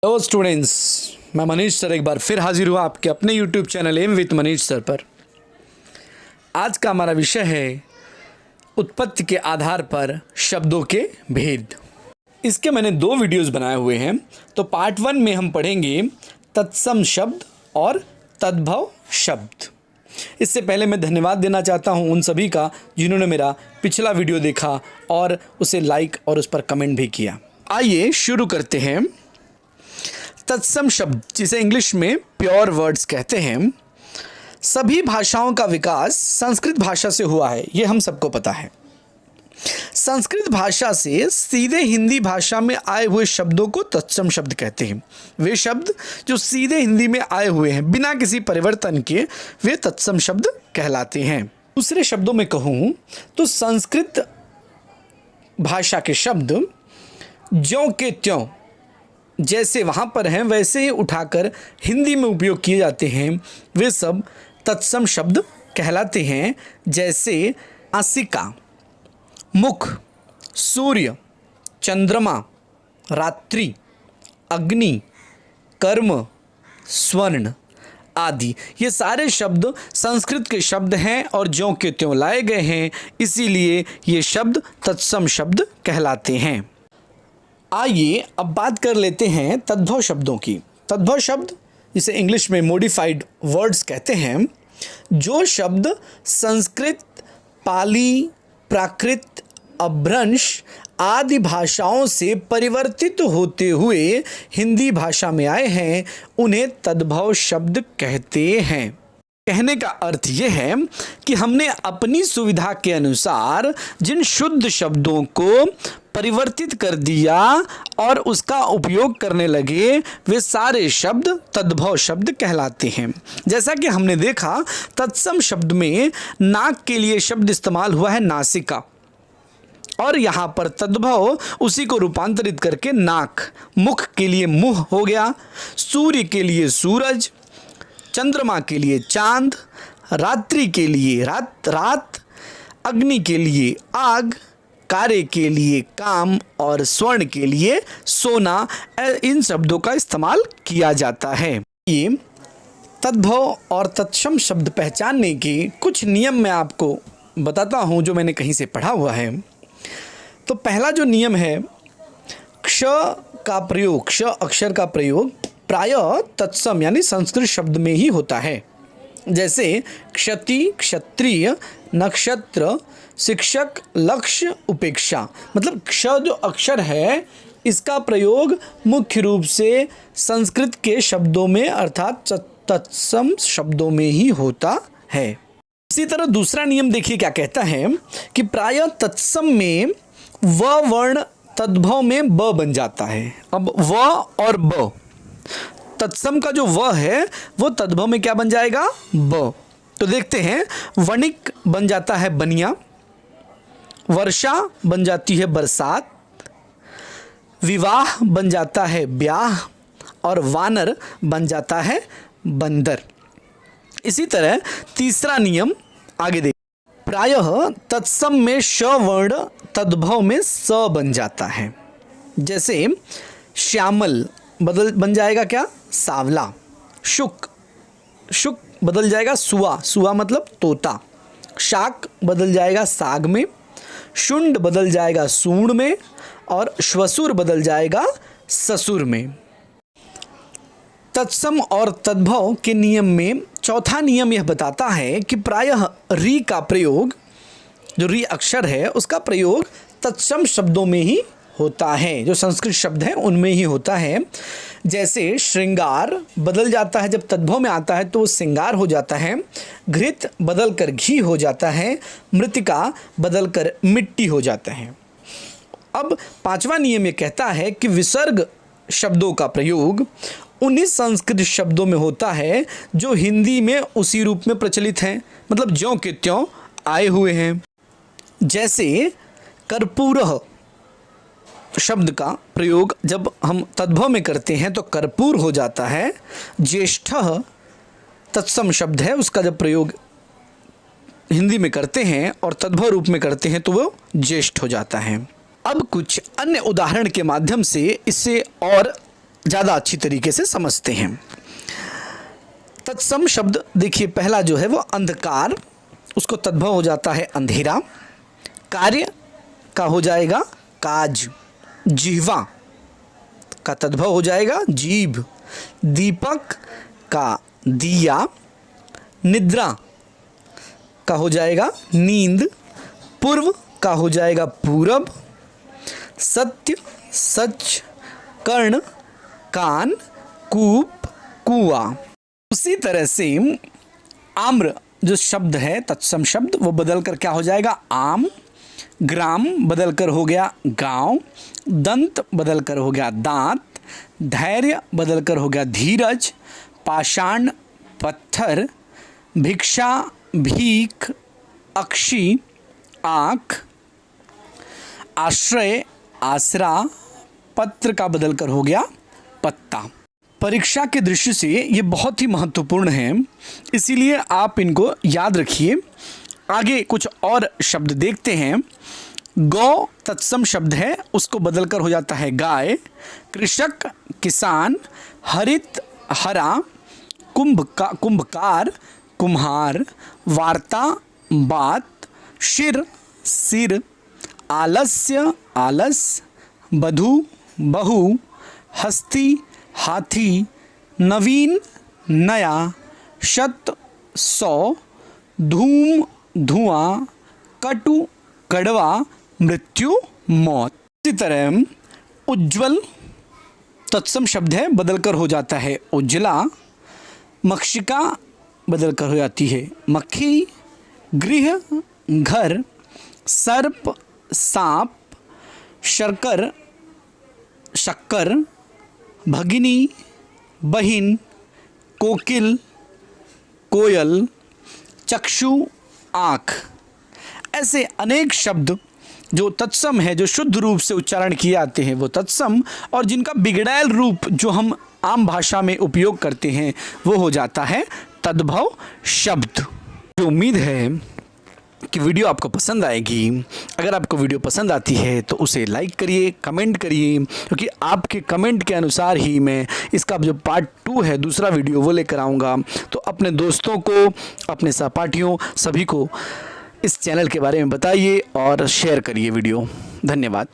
Hello students, मैं Manish sir एक बार फिर हाजिर हुआ आपके अपने YouTube channel M with Manish sir पर। आज का हमारा विषय है उत्पत्ति के आधार पर शब्दों के भेद। इसके मैंने 2 वीडियोस बनाए हुए हैं। तो पार्ट 1 में हम पढ़ेंगे तत्सम शब्द और तद्भव शब्द। इससे पहले मैं धन्यवाद देना चाहता हूं उन सभी का जिन्होंने मेरा पिछला वीडियो देखा और उसे लाइक और उस पर कमेंट भी किया। आइए शुरू करते हैं। तत्सम शब्द, जिसे इंग्लिश में प्योर वर्ड्स कहते हैं, सभी भाषाओं का विकास संस्कृत भाषा से हुआ है, ये हम सबको पता है। संस्कृत भाषा से सीधे हिंदी भाषा में आए हुए शब्दों को तत्सम शब्द कहते हैं। वे शब्द जो सीधे हिंदी में आए हुए हैं बिना किसी परिवर्तन के, वे तत्सम शब्द कहलाते हैं। दूसरे शब्दों में कहूँ तो संस्कृत भाषा के शब्द ज्यों के त्यों जैसे वहाँ पर हैं वैसे ही उठाकर हिंदी में उपयोग किए जाते हैं, वे सब तत्सम शब्द कहलाते हैं। जैसे नासिका, मुख, सूर्य, चंद्रमा, रात्रि, अग्नि, कर्म, स्वर्ण आदि। ये सारे शब्द संस्कृत के शब्द हैं और ज्यों के त्यों लाए गए हैं, इसीलिए ये शब्द तत्सम शब्द कहलाते हैं। आइए अब बात कर लेते हैं तद्भव शब्दों की। तद्भव शब्द, जिसे इंग्लिश में मॉडिफाइड वर्ड्स कहते हैं, जो शब्द संस्कृत, पाली, प्राकृत, अभ्रंश आदि भाषाओं से परिवर्तित होते हुए हिंदी भाषा में आए हैं, उन्हें तद्भव शब्द कहते हैं। कहने का अर्थ यह है कि हमने अपनी सुविधा के अनुसार जिन शुद्ध शब्दों को परिवर्तित कर दिया और उसका उपयोग करने लगे, वे सारे शब्द तद्भव शब्द कहलाते हैं। जैसा कि हमने देखा, तत्सम शब्द में नाक के लिए शब्द इस्तेमाल हुआ है नासिका, और यहाँ पर तद्भव उसी को रूपांतरित करके नाक, मुख के लिए मुंह हो गया, सूर्य के लिए सूरज, चंद्रमा के लिए चांद, रात्रि के लिए रात, अग्नि के लिए आग, कार्य के लिए काम और स्वर्ण के लिए सोना, इन शब्दों का इस्तेमाल किया जाता है। ये तद्भव और तत्सम शब्द पहचानने के कुछ नियम मैं आपको बताता हूँ जो मैंने कहीं से पढ़ा हुआ है। तो पहला जो नियम है, क्ष का प्रयोग, क्ष अक्षर का प्रयोग प्रायः तत्सम यानी संस्कृत शब्द में ही होता है। जैसे क्षति, क्षत्रिय, नक्षत्र, शिक्षक, लक्ष्य, उपेक्षा। मतलब क्ष जो अक्षर है, इसका प्रयोग मुख्य रूप से संस्कृत के शब्दों में अर्थात तत्सम शब्दों में ही होता है। इसी तरह दूसरा नियम देखिए क्या कहता है कि प्रायः तत्सम में व वर्ण तद्भव में ब बन जाता है। अब व और ब, तत्सम का जो व है वो तद्भव में क्या बन जाएगा? ब। तो देखते हैं, वणिक बन जाता है बनिया, वर्षा बन जाती है बरसात, विवाह बन जाता है ब्याह, और वानर बन जाता है बंदर। इसी तरह तीसरा नियम आगे देखिए, प्रायः तत्सम में श वर्ण तद्भव में स बन जाता है। जैसे श्यामल बन जाएगा क्या? सावला। शुक बदल जाएगा सुआ, सुआ मतलब तोता। शाक बदल जाएगा साग में, शुंड बदल जाएगा सूंड में, और श्वसुर बदल जाएगा ससुर में। तत्सम और तद्भव के नियम में चौथा नियम यह बताता है कि प्रायः री का प्रयोग, जो री अक्षर है उसका प्रयोग तत्सम शब्दों में ही होता है, जो संस्कृत शब्द हैं उनमें ही होता है। जैसे श्रृंगार बदल जाता है, जब तद्भव में आता है तो वो श्रृंगार हो जाता है। घृत बदल कर घी हो जाता है, मृतिका बदल कर मिट्टी हो जाता है। अब पांचवा नियम ये कहता है कि विसर्ग शब्दों का प्रयोग उन्हीं संस्कृत शब्दों में होता है जो हिंदी में उसी रूप में प्रचलित हैं, मतलब ज्यों के त्यों आए हुए हैं। जैसे कर्पूरः शब्द का प्रयोग जब हम तद्भव में करते हैं तो कर्पूर हो जाता है। ज्येष्ठः तत्सम शब्द है, उसका जब प्रयोग हिंदी में करते हैं और तद्भव रूप में करते हैं तो वो ज्येष्ठ हो जाता है। अब कुछ अन्य उदाहरण के माध्यम से इसे और ज़्यादा अच्छी तरीके से समझते हैं। तत्सम शब्द देखिए, पहला जो है वो अंधकार, उसको तद्भव हो जाता है अंधेरा। कार्य का हो जाएगा काज, जीवा का तद्भव हो जाएगा जीभ। दीपक का दिया, निद्रा का हो जाएगा नींद। पूर्व का हो जाएगा पूरब। सत्य सच, कर्ण कान, कूप कुआं। उसी तरह से आम्र जो शब्द है तत्सम शब्द, वो बदल कर क्या हो जाएगा आम। ग्राम बदल कर हो गया गांव। दंत बदल कर हो गया दांत। धैर्य बदल कर हो गया धीरज। पाषाण पत्थर। भिक्षा भीख। अक्षी आँख। आश्रय आसरा। पत्र का बदल कर हो गया पत्ता। परीक्षा के दृष्टि से ये बहुत ही महत्वपूर्ण है, इसीलिए आप इनको याद रखिए। आगे कुछ और शब्द देखते हैं। गौ तत्सम शब्द है, उसको बदलकर हो जाता है गाय। कृषक किसान। हरित हरा। कुंभकार कुम्हार। वार्ता बात। शिर सिर। आलस्य आलस। बधू बहू। हस्ती हाथी। नवीन नया। शत सौ। धूम धुआं। कटु कड़वा। मृत्यु मौत। इसी तरह उज्ज्वल तत्सम शब्द है, बदलकर हो जाता है उज्ज्वला। मक्षिका बदलकर हो जाती है मक्खी। गृह घर। सर्प सांप। शर्कर शक्कर। भगिनी बहिन। कोकिल कोयल। चक्षु आँख। ऐसे अनेक शब्द जो तत्सम है, जो शुद्ध रूप से उच्चारण किए जाते हैं वो तत्सम, और जिनका बिगड़ैल रूप जो हम आम भाषा में उपयोग करते हैं वो हो जाता है तद्भव शब्द। जो उम्मीद है कि वीडियो आपको पसंद आएगी। अगर आपको वीडियो पसंद आती है तो उसे लाइक करिए, कमेंट करिए, क्योंकि आपके कमेंट के अनुसार ही मैं इसका जो पार्ट 2 है, दूसरा वीडियो, वो लेकर आऊँगा। तो अपने दोस्तों को, अपने सहपाठियों, सभी को इस चैनल के बारे में बताइए और शेयर करिए वीडियो। धन्यवाद।